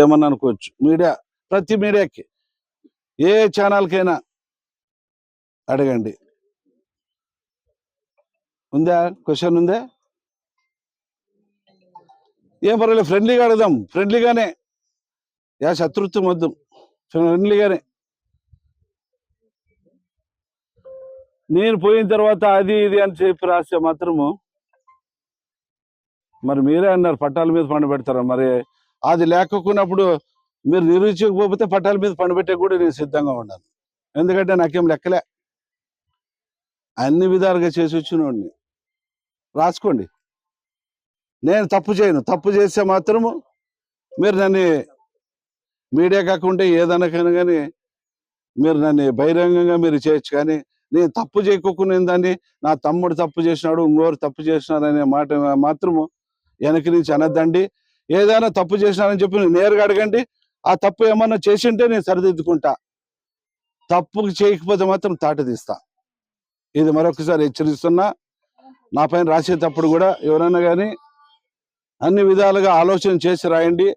ఏమన్నా అనుకోవచ్చు. మీడియా ప్రతి మీడియాకి ఏ ఛానల్కైనా అడగండి. ఉందా క్వశ్చన్ ఉందా? ఏం పర్వాలేదు, ఫ్రెండ్లీగా అడదాం, ఫ్రెండ్లీగానే, శత్రుత్వం వద్దు, ఫ్రెండ్లీగానే. నేను పోయిన తర్వాత అది ఇది అని చెప్పి రాస్తే మాత్రము మరి మీరే అన్నారు పట్టాల మీద పండబెడతారా, మరి అది లేకపోయినప్పుడు మీరు నిరూపించకపోతే పట్టాల మీద పండబెట్టే కూడా నేను సిద్ధంగా ఉన్నాను. ఎందుకంటే నాకేం లెక్కలే, అన్ని విధాలుగా చేసి వచ్చినోడిని. రాసుకోండి, నేను తప్పు చేయను. తప్పు చేస్తే మాత్రము మీరు నన్ను మీడియా కాకుండా ఏదైనా కానీ మీరు నన్ను బహిరంగంగా మీరు చేయొచ్చు, కానీ నేను తప్పు చేయకోకుండా దాన్ని నా తమ్ముడు తప్పు చేసినాడు, ఇంకోరు తప్పు చేసినాడు అనే మాట మాత్రము వెనక్కి నుంచి అనద్దండి. ఏదైనా తప్పు చేసినారని చెప్పి నేరుగా అడగండి. ఆ తప్పు ఏమన్నా చేసింటే నేను సరిదిద్దుకుంటా, తప్పు చేయకపోతే మాత్రం తాట తీస్తా. ఇది మరొకసారి హెచ్చరిస్తున్నా. నా పైన రాసేటప్పుడు కూడా ఎవరైనా కానీ అన్ని విధాలుగా ఆలోచన చేసి రాయండి.